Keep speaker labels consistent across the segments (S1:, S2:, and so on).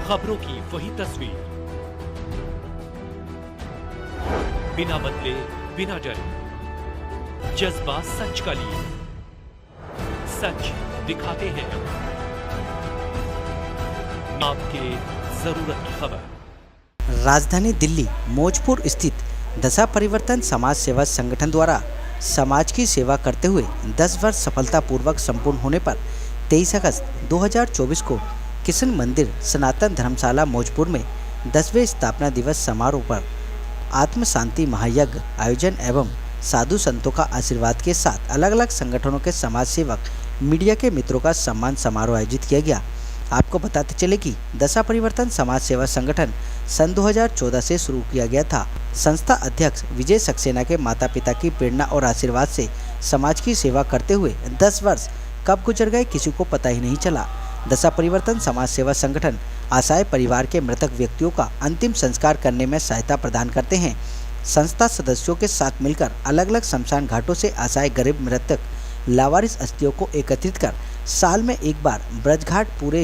S1: खबरों की वही तस्वीर, बिना बदले बिना डरे, जज्बा सच का लिए, सच दिखाते हैं आपके जरूरत की खबर।
S2: राजधानी दिल्ली मौजपुर स्थित दशा परिवर्तन समाज सेवा संगठन द्वारा समाज की सेवा करते हुए 10 वर्ष सफलतापूर्वक संपूर्ण होने पर 23 अगस्त 2024 को किशन मंदिर सनातन धर्मशाला मौजपुर में 10वें स्थापना दिवस समारोह पर आत्म शांति महायज्ञ आयोजन एवं साधु संतों का आशीर्वाद के साथ अलग अलग संगठनों के समाज सेवक मीडिया के मित्रों का सम्मान समारोह आयोजित किया गया। आपको बताते चले कि दशा परिवर्तन समाज सेवा संगठन सन 2014 से शुरू किया गया था। संस्था अध्यक्ष विजय सक्सेना के माता पिता की प्रेरणा और आशीर्वाद से समाज की सेवा करते हुए 10 वर्ष कब गुजर गए किसी को पता ही नहीं चला। दशा परिवर्तन समाज सेवा संगठन असहाय परिवार के मृतक व्यक्तियों का अंतिम संस्कार करने में सहायता प्रदान करते हैं। संस्था सदस्यों के साथ मिलकर अलग अलग शमशान घाटों से असहाय गरीब मृतक लावारिस अस्थियों को एकत्रित कर साल में एक बार ब्रजघाट पूरे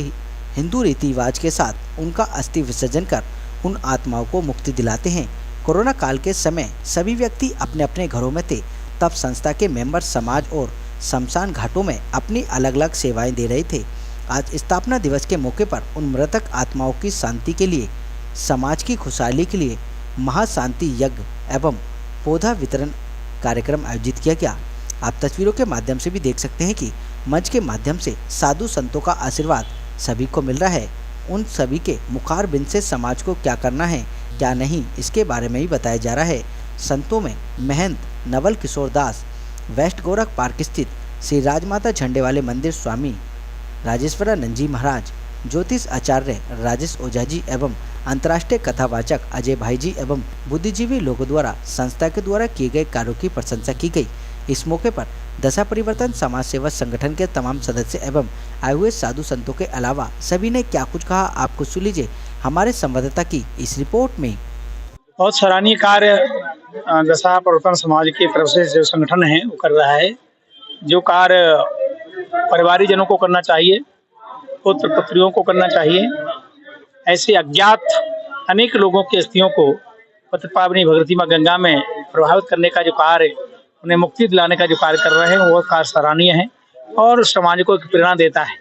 S2: हिंदू रीति रिवाज के साथ उनका अस्थि विसर्जन कर उन आत्माओं को मुक्ति दिलाते हैं। कोरोना काल के समय सभी व्यक्ति अपने अपने घरों में थे, तब संस्था के मेंबर समाज और शमशान घाटों में अपनी अलग अलग सेवाएं दे रहे थे। आज स्थापना दिवस के मौके पर उन मृतक आत्माओं की शांति के लिए, समाज की खुशहाली के लिए महाशांति यज्ञ एवं पौधा वितरण कार्यक्रम आयोजित किया गया। आप तस्वीरों के माध्यम से भी देख सकते हैं कि मंच के माध्यम से साधु संतों का आशीर्वाद सभी को मिल रहा है। उन सभी के मुखारबिंद से समाज को क्या करना है क्या नहीं, इसके बारे में ही बताया जा रहा है। संतों में महंत नवल किशोर दास, वेस्ट गोरख पार्क स्थित श्री राजमाता झंडे वाले मंदिर स्वामी राजेश्वरानंद जी महाराज, ज्योतिष आचार्य राजेश ओझा जी एवं अंतर्राष्ट्रीय कथावाचक अजय भाई जी एवं बुद्धिजीवी लोगों द्वारा संस्था के द्वारा किए गए कार्यों की प्रशंसा की गई। इस मौके पर दशा परिवर्तन समाज सेवा संगठन के तमाम सदस्य एवं आए हुए साधु संतों के अलावा सभी ने क्या कुछ कहा, आपको सुन लीजिए हमारे संवाददाता की इस रिपोर्ट में।
S3: बहुत सराहनीय कार्य दशा परिवर्तन समाज की तरफ से जो संगठन है वो कर रहा है। जो कार्य परिवारी जनों को करना चाहिए, पुत्र पुत्रियों को करना चाहिए, ऐसे अज्ञात अनेक लोगों की अस्थियों को पति पावनी भगवती मां गंगा में प्रभावित करने का जो कार्य, उन्हें मुक्ति दिलाने का जो कार्य कर रहे हैं वो कार्य सराहनीय है और समाज को एक प्रेरणा देता है।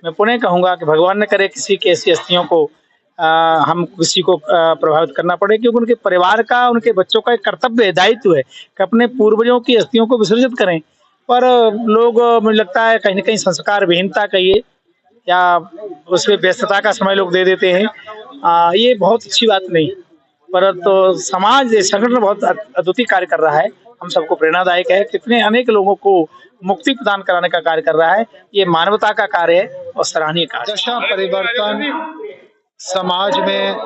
S3: मैं पुनः कहूँगा कि भगवान न करे किसी की ऐसी अस्थियों को हम किसी को प्रभावित करना पड़े, क्योंकि उनके परिवार का, उनके बच्चों का एक कर्तव्य है, दायित्व है कि अपने पूर्वजों की अस्थियों को विसर्जित करें। पर लोग, मुझे लगता है कहीं न कहीं संस्कार विहीनता कहिए या उसमें व्यस्तता का समय लोग दे देते हैं। ये बहुत अच्छी बात नहीं, परंतु समाज संगठन बहुत अद्वितीय कार्य कर रहा है, हम सबको प्रेरणादायक है। कितने अनेक लोगों को मुक्ति प्रदान कराने का कार्य कर रहा है, ये मानवता का कार्य है और सराहनीय कार्य।
S4: दशा परिवर्तन समाज में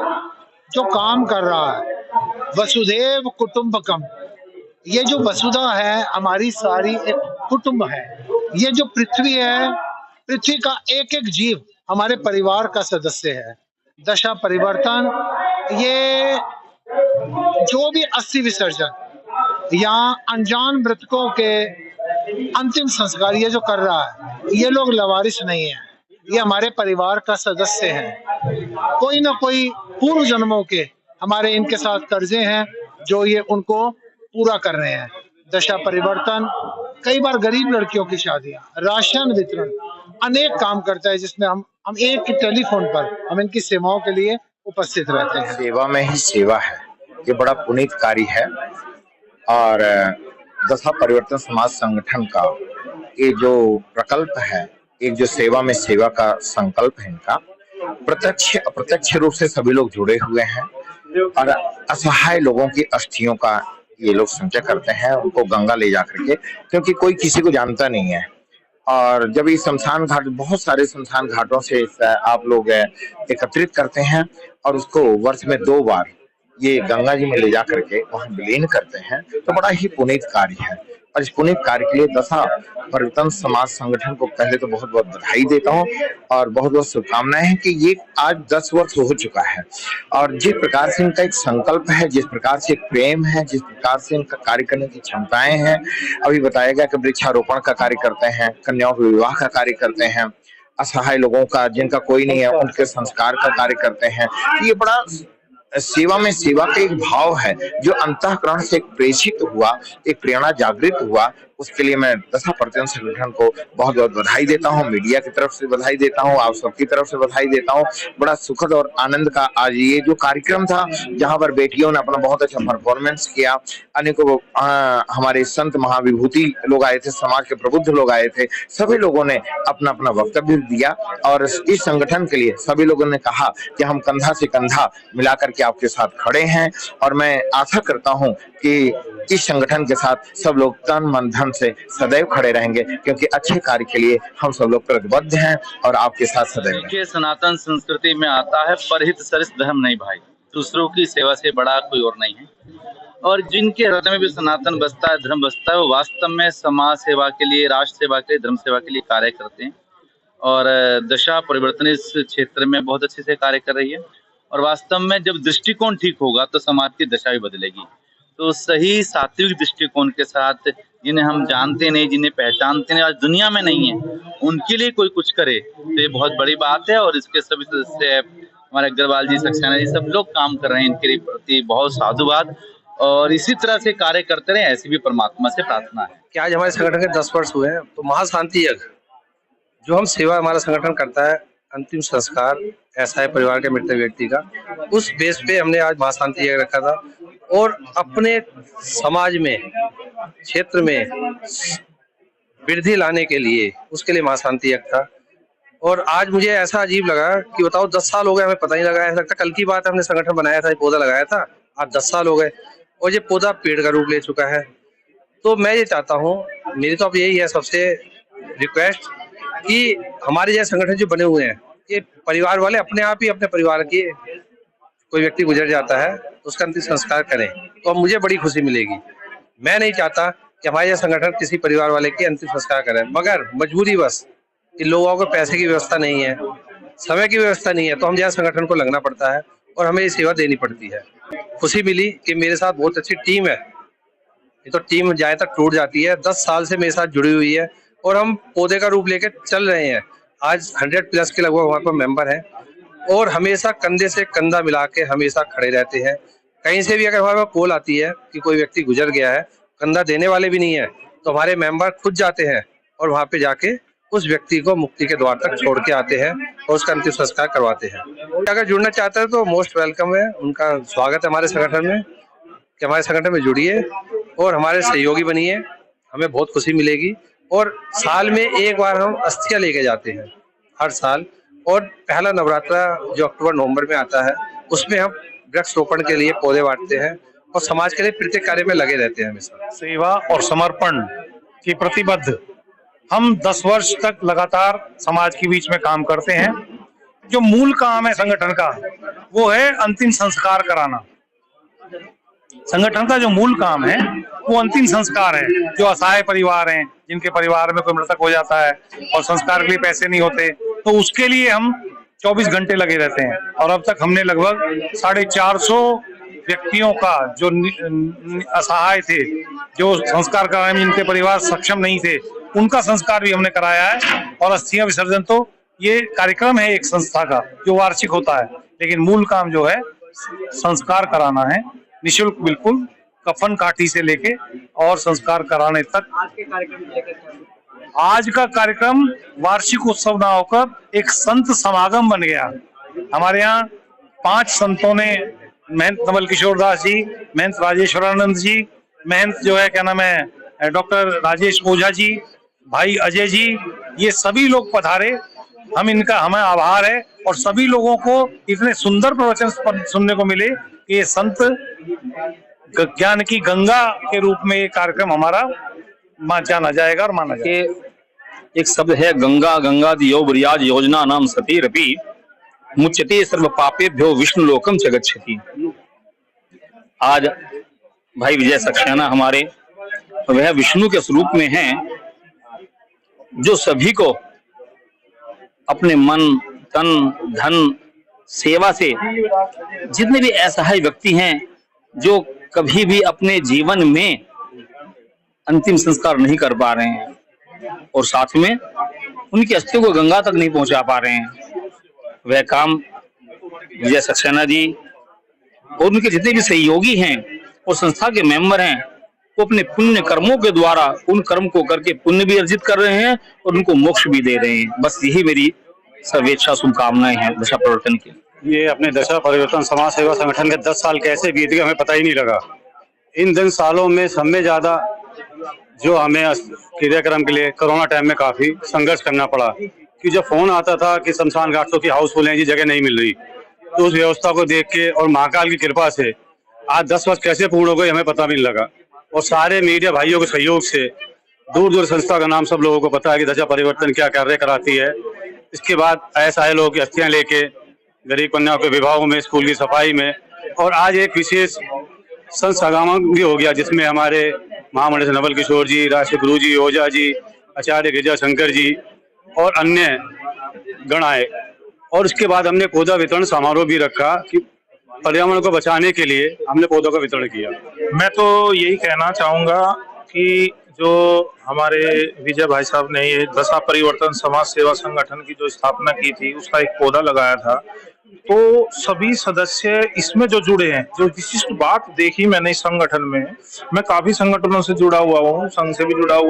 S4: जो काम कर रहा है, वसुधैव कुटुंबकम, ये जो वसुधा है हमारी सारी एक कुटुंब है। ये जो पृथ्वी है, पृथ्वी का एक एक जीव हमारे परिवार का सदस्य है। दशा परिवर्तन ये जो भी अस्थि विसर्जन या अनजान मृतकों के अंतिम संस्कार ये जो कर रहा है, ये लोग लवारिस नहीं है, ये हमारे परिवार का सदस्य है। कोई ना कोई पूर्व जन्मों के हमारे इनके साथ कर्जे हैं जो ये उनको पूरा कर रहे हैं। दशा परिवर्तन कई बार गरीब लड़कियों की शादियां, राशन वितरण, अनेक काम करता है जिसमें हम एक टेलीफोन पर हम इनकी सेवाओं के लिए उपस्थित रहते हैं।
S5: सेवा में ही सेवा है, ये बड़ा पुनीत कार्य है। और दशा परिवर्तन समाज संगठन का ये जो प्रकल्प है, एक जो सेवा में सेवा का संकल्प है, इनका प्रत्यक्ष अप्रत्यक्ष रूप से सभी लोग जुड़े हुए हैं और असहाय लोगों की अस्थियों का ये लोग संचय करते हैं, उनको गंगा ले जा करके, क्योंकि कोई किसी को जानता नहीं है। और जब ये शमशान घाट, बहुत सारे शमशान घाटों से आप लोग एकत्रित करते हैं और उसको वर्ष में 2 बार ये गंगा जी में ले जा करके वहां विलीन करते हैं, तो बड़ा ही पुनीत कार्य है। और इस पुनीत कार्य के लिए दशा परिवर्तन समाज संगठन को पहले तो बहुत बहुत बधाई देता हूँ और बहुत बहुत शुभकामनाएं हैं कि ये आज 10 वर्ष हो चुका है। और जिस प्रकार से इनका एक संकल्प है, जिस प्रकार से एक प्रेम है, जिस प्रकार से इनका कार्य करने की क्षमताएं हैं, अभी बताया गया कि वृक्षारोपण का कार्य करते हैं, कन्याओं के विवाह का कार्य करते हैं, असहाय लोगों का, जिनका कोई नहीं है, उनके संस्कार का कार्य करते हैं। ये बड़ा सेवा में सेवा का एक भाव है जो अंतःकरण से प्रेषित हुआ, एक प्रेरणा जागृत हुआ। उसके लिए मैं दशा परिवर्तन संगठन को बहुत बहुत बधाई देता हूँ, मीडिया की तरफ से बधाई देता हूँ, आप सबकी तरफ से बधाई देता हूँ। बड़ा सुखद और आनंद का आज ये जो कार्यक्रम था, जहां पर बेटियों ने अपना बहुत अच्छा परफॉर्मेंस किया। अनेकों हमारे संत महाविभूति लोग आए थे, समाज के प्रबुद्ध लोग आए थे, सभी लोगों ने अपना अपना वक्तव्य दिया और इस संगठन के लिए सभी लोगों ने कहा कि हम कंधा से कंधा मिलाकर के आपके साथ खड़े हैं। और मैं आशा करता हूं कि इस संगठन के साथ सब लोग तन मन धन से सदैव खड़े रहेंगे, क्योंकि अच्छे कार्य के लिए हम सब लोग प्रतिबद्ध हैं और आपके साथ सदैव रहेंगे।
S6: देखिए, सनातन संस्कृति में आता है परहित सरिस धर्म नहीं भाई, दूसरों की सेवा से बड़ा कोई और नहीं है। और जिनके हृदय में भी सनातन बसता है, धर्म बसता है, वो वास्तव में समाज सेवा के लिए, राष्ट्र सेवा के लिए, धर्म सेवा के लिए कार्य करते हैं। और दशा परिवर्तन इस क्षेत्र में बहुत अच्छे से कार्य कर रही है। और वास्तव में जब दृष्टिकोण ठीक होगा तो समाज की दशा भी बदलेगी। तो सही सात्विक दृष्टिकोण के साथ, जिन्हें हम जानते नहीं, जिन्हें पहचानते नहीं, आज दुनिया में नहीं है, उनके लिए कोई कुछ करे तो ये बहुत बड़ी बात है। और इसके सभी सदस्य हमारे अग्रवाल जी, सक्सेना जी, सब लोग काम कर रहे हैं, इनके प्रति बहुत साधुवाद। और इसी तरह से कार्य करते रहे, ऐसी भी परमात्मा से प्रार्थना है
S7: कि आज हमारे संगठन के 10 वर्ष हुए हैं, तो महाशांति यज्ञ जो हम सेवा हमारा संगठन करता है, अंतिम संस्कार ऐसा है परिवार के मृत व्यक्ति का, उस बेस पे हमने आज महाशांति यज्ञ रखा था। और अपने समाज में, क्षेत्र में वृद्धि लाने के लिए, उसके लिए महाशांति यज्ञ था। और आज मुझे ऐसा अजीब लगा कि बताओ 10 साल हो गए, हमें पता ही लगा। ऐसा लगता कल की बात है, हमने संगठन बनाया था, पौधा लगाया था, आज 10 साल हो गए और ये पौधा पेड़ का रूप ले चुका है। तो मैं ये चाहता हूँ, मेरी तो अब यही है सबसे रिक्वेस्ट कि हमारे जैसे संगठन जो बने हुए हैं, ये परिवार वाले अपने आप ही अपने परिवार की, कोई व्यक्ति गुजर जाता है तो उसका अंतिम संस्कार करें, तो अब मुझे बड़ी खुशी मिलेगी। मैं नहीं चाहता कि हमारे यह संगठन किसी परिवार वाले की अंतिम संस्कार करें, मगर मजबूरी बस इन लोगों को पैसे की व्यवस्था नहीं है, समय की व्यवस्था नहीं है, तो हम जहाँ संगठन को लगना पड़ता है और हमें ये सेवा देनी पड़ती है। खुशी मिली कि मेरे साथ बहुत अच्छी टीम है। ये तो टीम जाए तक टूट जाती है, 10 साल से मेरे साथ जुड़ी हुई है और हम पौधे का रूप लेकर चल रहे हैं। आज 100+ के लगभग हमारे पास मेंबर हैं और हमेशा कंधे से कंधा मिला के हमेशा खड़े रहते हैं। कहीं से भी अगर हमारे पास कॉल आती है कि कोई व्यक्ति गुजर गया है, कंधा देने वाले भी नहीं है, तो हमारे मेंबर खुद जाते हैं और वहाँ पे जाके उस व्यक्ति को मुक्ति के द्वार तक छोड़ के आते हैं और उसका अंतिम संस्कार करवाते हैं। अगर जुड़ना चाहते हैं तो मोस्ट वेलकम है, उनका स्वागत है हमारे संगठन में, कि हमारे संगठन में जुड़िए और हमारे सहयोगी बनिए, हमें बहुत खुशी मिलेगी। और साल में एक बार हम अस्थियां लेके जाते हैं हर साल, और पहला नवरात्रा जो अक्टूबर नवंबर में आता है, उसमें हम वृक्षारोपण के लिए पौधे बांटते हैं और समाज के लिए प्रत्येक कार्य में लगे रहते हैं हमेशा।
S8: सेवा और समर्पण की प्रतिबद्ध हम 10 वर्ष तक लगातार समाज के बीच में काम करते हैं। जो मूल काम है संगठन का, वो है अंतिम संस्कार कराना। संगठन का जो मूल काम है वो अंतिम संस्कार है। जो असहाय परिवार हैं, जिनके परिवार में कोई मृतक हो जाता है और संस्कार के लिए पैसे नहीं होते, तो उसके लिए हम 24 घंटे लगे रहते हैं। और अब तक हमने लगभग 450 व्यक्तियों का, जो असहाय थे, जो संस्कार कराने में जिनके परिवार सक्षम नहीं थे, उनका संस्कार भी हमने कराया है। और अस्थियां विसर्जन तो ये कार्यक्रम है एक संस्था का जो वार्षिक होता है, लेकिन मूल काम जो है संस्कार कराना है, निःशुल्क बिल्कुल, कफन काठी से लेके और संस्कार कराने तक। आज का कार्यक्रम वार्षिक उत्सव ना होकर एक संत समागम बन गया। हमारे यहाँ 5 संतों ने, महंत नवल किशोर दास जी, महंत राजेश्वरानंद जी, महंत जो है क्या नाम है डॉक्टर राजेश ओझा जी, भाई अजय जी, ये सभी लोग पधारे। हमें आभार है। और सभी लोगों को इतने सुंदर प्रवचन सुनने को मिले कि ये संत ज्ञान की गंगा के रूप में ये कार्यक्रम हमारा जाना जाएगा और माना जाएगा।
S9: एक शब्द है गंगा, गंगा दियो ब्रियाज योजना नाम सतीरपि मुच्यते सर्व पापेभ्यो विष्णु लोकम च गच्छति। आज भाई विजय सक्सेना हमारे, वह विष्णु के स्वरूप में हैं, जो सभी को अपने मन, तन, धन, सेवा से, जितने भी असहाय व्यक्ति हैं जो कभी भी अपने जीवन में अंतिम संस्कार नहीं कर पा रहे हैं, और साथ में उनकी अस्थियों को गंगा तक नहीं पहुंचा पा रहे हैं। वह काम विजय सक्सेना जी और उनके जितने भी सहयोगी हैं और संस्था के मेंबर हैं, वो अपने पुण्य कर्मों के द्वारा उन कर्म को करके पुण्य भी अर्जित कर रहे हैं और उनको मोक्ष भी दे रहे हैं। बस यही मेरी सर्वेच्छा शुभकामनाएं हैं दशा परिवर्तन की।
S10: ये अपने दशा परिवर्तन समाज सेवा संगठन के 10 साल कैसे बीत गए हमें पता ही नहीं लगा। इन 10 सालों में सबसे ज्यादा जो हमें क्रियाक्रम के लिए कोरोना टाइम में काफी संघर्ष करना पड़ा, कि जब फोन आता था कि शमशान घाटों की हाउसफुल है जी, जगह नहीं मिल रही, तो उस व्यवस्था को देख के और महाकाल की कृपा से आज 10 वर्ष कैसे पूर्ण हो गए हमें पता भी नहीं लगा। और सारे मीडिया भाइयों के सहयोग से दूर दूर संस्था का नाम सब लोगों को पता है कि दशा परिवर्तन क्या कार्य कराती है। इसके बाद ऐसे लोगों की अस्थियां लेके गरीब कन्याओं के विवाहों में, स्कूल की सफाई में, और आज एक विशेष संत समागम भी हो गया जिसमें हमारे महामंडल से नवल किशोर जी, राष्ट्रीय गुरु जी, ओझा जी, आचार्य गिरजा शंकर जी और अन्य गण आए। और उसके बाद हमने पौधा वितरण समारोह भी रखा कि पर्यावरण को बचाने के लिए हमने पौधों का वितरण किया।
S8: मैं तो यही कहना चाहूंगा कि जो हमारे विजय भाई साहब ने ये दशा परिवर्तन समाज सेवा संगठन की जो स्थापना की थी, उसका एक पौधा लगाया था, तो सभी सदस्य इसमें जो जुड़े हैं, जो विशिष्ट बात देखी मैंने इस संगठन में, मैं काफी संगठनों से जुड़ा हुआ हूँ, संघ से भी जुड़ा हुआ